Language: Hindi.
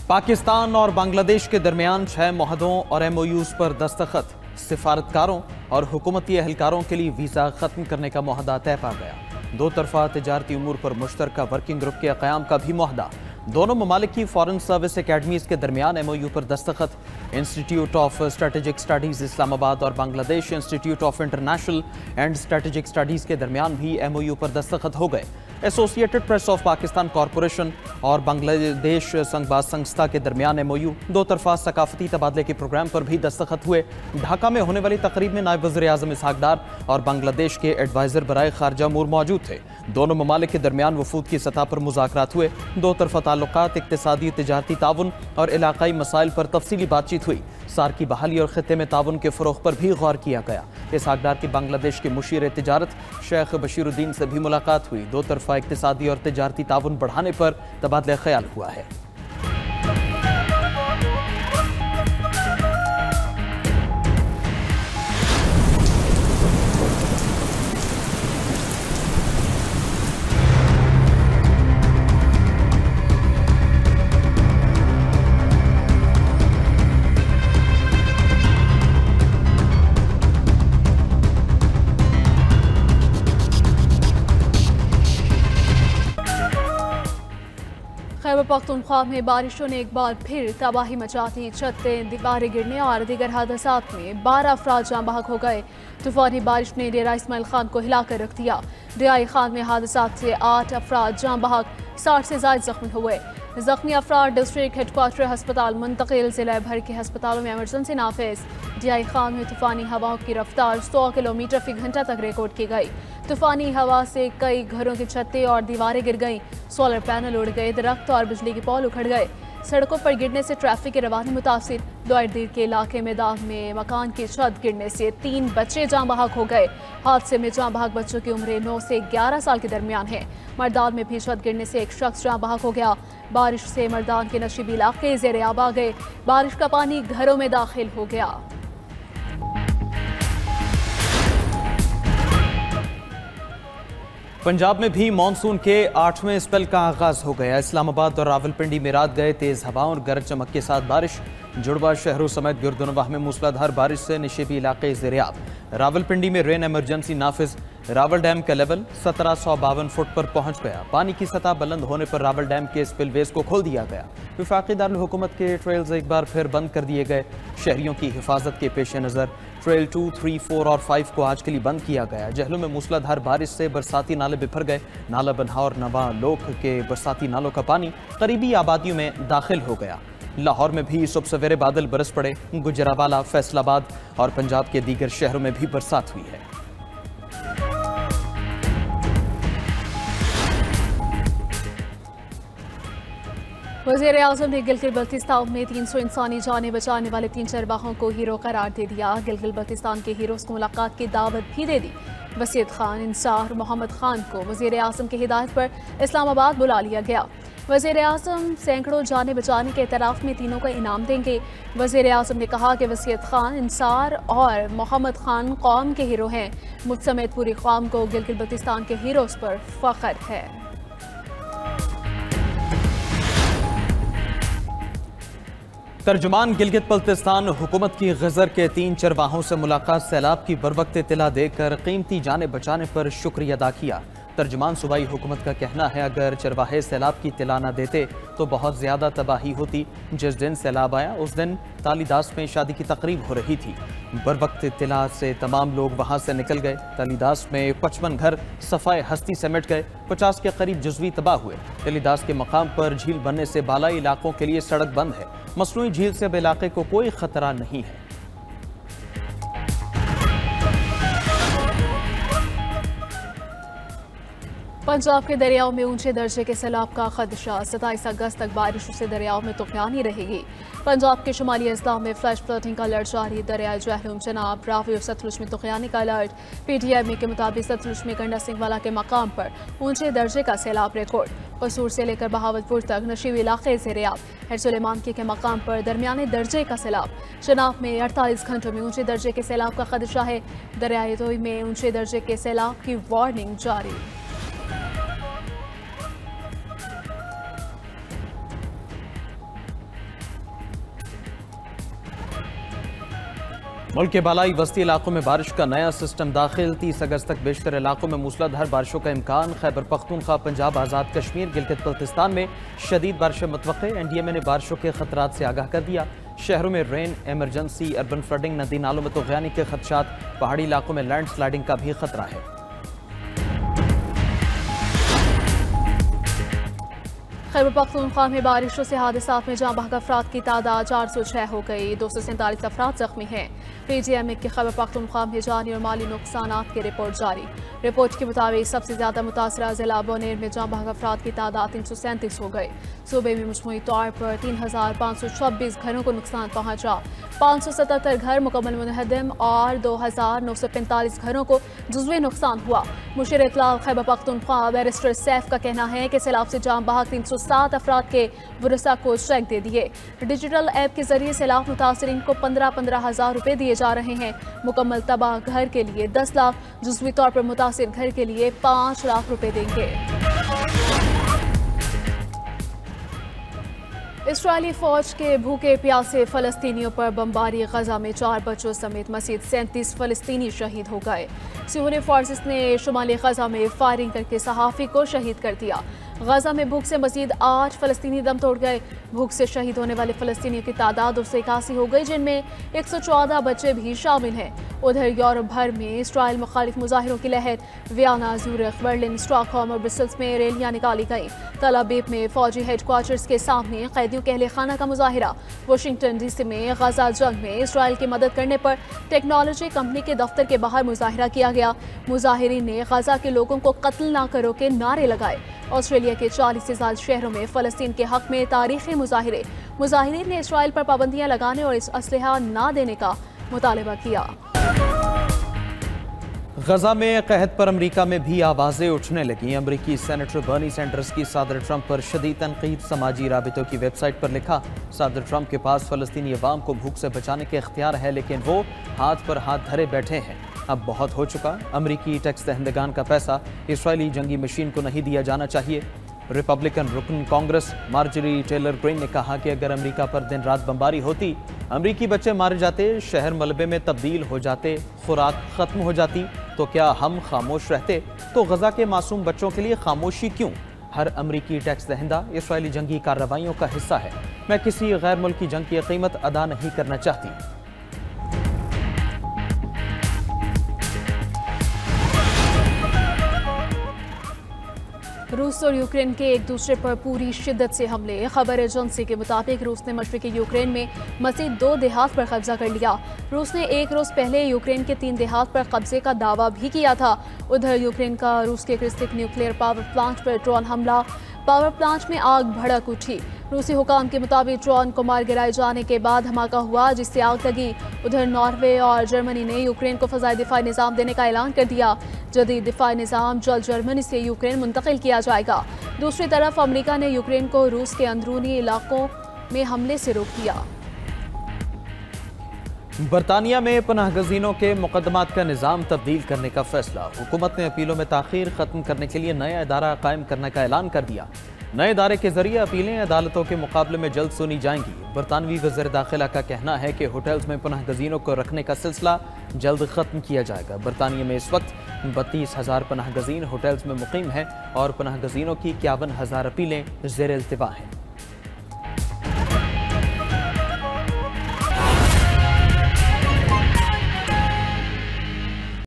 पाकिस्तान और बांग्लादेश के दरमियान 6 मुआहदों और MOUs पर दस्तखत। सिफारतकारों और हुकूमती एहलकारों के लिए वीज़ा ख़त्म करने का मुआहदा तय पा गया। दो तरफा तजारती उमूर पर मुश्तरका वर्किंग ग्रुप के क़याम का भी मुआहदा। दोनों ममालिक की फॉरेन सर्विस अकेडमीज़ के दरमियान MOU पर दस्तखत। Institute of strategic studies Islamabad और Bangladesh institute of international and strategic studies के दरमियान भी MOU पर दस्तखत हो गए। Associated press of Pakistan corporation और बांग्लादेश संघबाज संस्था के दरमियान MOU। दो तरफा सकाफती तबादले के प्रोग्राम पर भी दस्तखत हुए। ढाका में होने वाली तकरीब में नायब वज़ीर आज़म इसहाक डार और बांग्लादेश के एडवाइज़र बराए खारजा अमूर मौजूद थे। दोनों ममालिक के दरमियान वफूद की सतह पर मुज़ाकरात हुए। दो तरफा ताल्लुकात, इक़्तिसादी तिजारती ताउन और इलाकाई मसाइल पर तफसीली बातचीत हुई। सार की बहाली और खित्ते में ताउन के फ़रोग़ पर भी गौर किया गया। इसहाक डार की बांग्लादेश के मुशीर तिजारत शेख बशीरुद्दीन से भी मुलाकात हुई। दो तरफा इक़्तिसादी और तिजारती ताउन बढ़ाने पर तबादला ख्याल हुआ है। खैबर पख्तूनख्वा में बारिशों ने एक बार फिर तबाही मचा दी। छतें, दीवारें गिरने और दीगर हादसात में 12 अफराद जाँ बहक हो गए। तूफानी बारिश ने डेरा इस्माइल खान को हिलाकर रख दिया। डेरा खान में हादसात से 8 अफराद जाँ बहक, 60 से ज़ायद जख्मी हुए। जख्मी अफराद डिस्ट्रिक्ट हेडक्वार्टर अस्पताल मुंतकिल। जिला भर के अस्पतालों में एमरजेंसी नाफिज। डेरा खान में तूफानी हवाओं की रफ्तार 100 किलोमीटर फी घंटा तक रिकॉर्ड की गई। तूफानी हवा से कई घरों की छतें और दीवारें गिर गईं। सोलर पैनल उड़ गए। दरख्त और बिजली के पोल उखड़ गए। सड़कों पर गिरने से ट्रैफिक की रवानी मुतासिर। दोआरदीर के इलाके में दाग में मकान की छत गिरने से 3 बच्चे जाँ बहक हो गए। हादसे में जाँ बहक बच्चों की उम्र 9 से 11 साल के दरमियान है। मरदान में भी छत गिरने से एक शख्स जाँ बहक हो गया। बारिश से मरदान के नशीबी इलाके ज़ेरे आब आ गए। बारिश का पानी घरों में दाखिल हो गया। पंजाब में भी मानसून के 8वें स्पेल का आगाज हो गया। इस्लामाबाद और रावलपिंडी में रात गए तेज हवाओं और गरज चमक के साथ बारिश। जुड़वा शहरों समेत गिरदुनवाह में मूसलाधार बारिश से निशेबी इलाके ज़ेरे-आब। रावलपिंडी में रेन इमरजेंसी नाफिज। रावल डैम का लेवल 1752 फुट पर पहुंच गया। पानी की सतह बुलंद होने पर रावल डैम के स्पिलवेज को खोल दिया गया। वफाकी दारुल हुकूमत के ट्रेल्स एक बार फिर बंद कर दिए गए। शहरियों की हिफाजत के पेश नज़र ट्रेल 2, 3, 4 और 5 को आज के लिए बंद किया गया। जहलों में मूसलाधार बारिश से बरसाती नाले बिफर गए। नाला बनहा और नवा लोक के बरसाती नालों का पानी करीबी आबादियों में दाखिल हो गया। लाहौर में भी सुबह सवेरे बादल बरस पड़े। गुजरावाला, फैसलाबाद और पंजाब के दीगर शहरों में भी बरसात हुई है। वज़ीर आज़म ने गिलगित बल्तिस्तान में 300 इंसानी जानें बचाने वाले 3 चरवाहों को हीरो करार दे दिया। गिलगित बल्तिस्तान के हीरोज को मुलाकात की दावत भी दे दी। वसीयत खान, इंसार, मोहम्मद खान को वज़ीर आज़म की हिदायत पर इस्लामाबाद बुला लिया गया। वज़ीर आज़म सैकड़ों जानें बचाने के एतराफ़ में तीनों को इनाम देंगे। वज़ीर आज़म ने कहा कि वसीयत खान, इंसार और मोहम्मद खान कौम के हीरो हैं। मुझ समेत पूरी कौम को गिलगित बल्तिस्तान के हीरोज़ पर फ़ख्र है। तर्जुमान गिलगित बल्तिस्तान हुकूमत की गज़र के 3 चरवाहों से मुलाकात सैलाब की बरवक्त इत्तला देकर कीमती जानें बचाने पर शुक्रिया अदा किया। तर्जुमान सूबाई हुकूमत का कहना है अगर चरवाहे सैलाब की इत्तला न देते तो बहुत ज़्यादा तबाही होती। जिस दिन सैलाब आया उस दिन तालीदास में शादी की तकरीब हो रही थी। बरवक्त इत्तला से तमाम लोग वहाँ से निकल गए। तालीदास में 55 घर सफ़ाए हस्ती समेट गए। 50 के करीब जुज़वी तबाह हुए। तालीदास के मकाम पर झील बनने से बालाई इलाकों के लिए सड़क बंद है। मसनूई झील से अब इलाके को कोई खतरा नहीं है। पंजाब के दरियाओं में ऊंचे दर्जे के सैलाब का खदशा। 27 अगस्त तक बारिशों से दरियाओं में तूफ़ानी रहेगी। पंजाब के शुमाली अजला में फ्लैश फ्लडिंग का अलर्ट जारी। दरियाए जहलम, चनाब, रावी और सतलुज में तूफ़ानी का अलर्ट। PTI के मुताबिक सतलुज में गंडा सिंह वाला के मकाम पर ऊंचे दर्जे का सैलाब रिकॉर्ड। कसूर से लेकर बहावलपुर तक नशीबी इलाके ज़ेरे-आब। हर सुलेमानकी के मकाम पर दरमियाने दर्जे का सैलाब। चनाब में 48 घंटों में ऊंचे दर्जे के सैलाब का खदशा है। दरियाए दोई में ऊंचे दर्जे के सैलाब की वार्निंग जारी। मुल्क के बालाई वस्ती इलाकों में बारिश का नया सिस्टम दाखिल। 30 अगस्त तक बेशतर इलाकों में मूसलाधार बारिशों का इम्कान। खैबर पख्तूनख्वा, पंजाब, आज़ाद कश्मीर, गिलगित बल्तिस्तान में शदीद बारिशें मुतवक्के। NDMA ने बारिशों के खतरात से आगाह कर दिया। शहरों में रेन एमरजेंसी, अर्बन फ्लडिंग, नदी नालों में तुग़यानी के खदशात। पहाड़ी इलाकों में लैंड स्लाइडिंग का भी खतरा है। खैबर पख्तूनख्वा में बारिशों से हादसात में जाँ बहक अफराद की तादाद 406 हो गई। 247 अफराद जख्मी हैं। PGM के खैबर पख्तूनख्वा में जानी और माली नुकसानात की रिपोर्ट जारी। रिपोर्ट के मुताबिक सबसे ज्यादा मुतासरा जिला बोनेर में जाँ बहक अफराद की तादाद 337 हो गई। सूबे में मजमूई तौर पर 3526 घरों को नुकसान पहुंचा। 577 घर मुकम्मल मुनहदम और 2945 घरों को जुज़वी नुकसान हुआ। मुशीर इत्तलाल खैबर पख्तूनख्वा बैरिस्टर सैफ का कहना है कि सैलाब से जाँ बहक 307 अफराद के वरसा को चेक दे दिए। डिजिटल ऐप के जरिए सैलाब मुतासरीन को 15-15 हज़ार रुपये दिए जा रहे हैं। मुकम्मल तबाह घर के लिए 10 लाख, जुज़वी तौर पर मुतासिर घर के लिए 5 लाख रुपये देंगे। इस्राएली फौज के भूखे प्यासे फलस्तीनियों पर बमबारी। गजा में 4 बच्चों समेत मज़ीद 37 फलस्तीनी शहीद हो गए। सियोनी फोर्सेस ने शुमाली गजा में फायरिंग करके सहाफ़ी को शहीद कर दिया। गजा में भूख से मजीद 8 फलस्तीनी दम तोड़ गए। भूख से शहीद होने वाले फलस्तीनियों की तादाद 281 हो गई, जिनमें 114 बच्चे भी शामिल हैं। उधर यूरोप भर में इसराइल मुखालिफ मुजाहिरों की लहर। वियना, ज़ूरिख, बर्लिन, स्टॉकहोम और ब्रसेल्स में रैलियां निकाली गईं। तल अवीव में फौजी हेडक्वार्टर्स के सामने कैदियों के अहले खाना का मुजाहिरा। वाशिंगटन DC में गजा जंग में इसराइल की मदद करने पर टेक्नोलॉजी कंपनी के दफ्तर के बाहर मुजाहिरा किया गया। मुजाहिरीन ने गजा के लोगों को कत्ल ना करो के नारे लगाए। ऑस्ट्रेलिया के 40 से ज्यादा शहरों में फलस्तीन के हक में तारीखी मुजाहिरे। मुजाहिरीन ने इसराइल पर पाबंदियां लगाने और इस असलहा ना देने का मुतालबा किया। गजा में कहत पर अमरीका में भी आवाज़ें उठने लगी। अमरीकी सेनेटर बर्नी सैंडर्स की सदर ट्रंप पर शदीद तनकीद। समाजी राबितों की वेबसाइट पर लिखा, सदर ट्रंप के पास फ़लस्तीनी अवाम को भूख से बचाने के इख्तियार है, लेकिन वो हाथ पर हाथ धरे बैठे हैं। अब बहुत हो चुका। अमरीकी टैक्स दहंदगान का पैसा इस्राएली जंगी मशीन को नहीं दिया जाना चाहिए। रिपब्लिकन रुकन कांग्रेस मार्जरी टेलर ग्रीन ने कहा कि अगर अमेरिका पर दिन रात बमबारी होती, अमरीकी बच्चे मारे जाते, शहर मलबे में तब्दील हो जाते, खुराक खत्म हो जाती, तो क्या हम खामोश रहते? तो गजा के मासूम बच्चों के लिए खामोशी क्यों? हर अमरीकी टैक्स दहंदा इसराइली जंगी कार्रवाइयों का हिस्सा है। मैं किसी गैर मुल्की जंग की कीमत अदा नहीं करना चाहती। रूस और यूक्रेन के एक दूसरे पर पूरी शिद्दत से हमले। खबर एजेंसी के मुताबिक रूस ने मशरक़ी यूक्रेन में मज़ीद 2 देहात पर कब्जा कर लिया। रूस ने एक रोज़ पहले यूक्रेन के 3 देहात पर कब्जे का दावा भी किया था। उधर यूक्रेन का रूस के क्रिस्टिक न्यूक्लियर पावर प्लांट पर ड्रोन हमला। पावर प्लांट में आग भड़क उठी। रूसी हुकाम के मुताबिक ड्रोन को मार गिराए जाने के बाद धमाका हुआ, जिससे आग लगी। उधर नॉर्वे और जर्मनी ने यूक्रेन को फ़ज़ाई दिफाई निज़ाम देने का ऐलान कर दिया। जदीद दिफाई निज़ाम जल्द जर्मनी से यूक्रेन मुंतकिल किया जाएगा। दूसरी तरफ अमेरिका ने यूक्रेन को रूस के अंदरूनी इलाकों में हमले से रोक दिया। बरतानिया में पनाहगज़ीनों के मुकदमात का निज़ाम तब्दील करने का फैसला। हुकूमत ने अपीलों में ताख़ीर ख़त्म करने के लिए नया इदारा कायम करने का ऐलान कर दिया। नए इदारे के जरिए अपीलें अदालतों के मुकाबले में जल्द सुनी जाएंगी। बरतानवी वज़ीर दाखिला का कहना है कि होटल्स में पनाहगज़ीनों को रखने का सिलसिला जल्द ख़त्म किया जाएगा। बरतानिया में इस वक्त 32,000 पनाहगज़ीन होटल्स में मुकीम हैं और पनाहगज़ीनों की 51,000 अपीलें ज़ेर इल्तिवा हैं।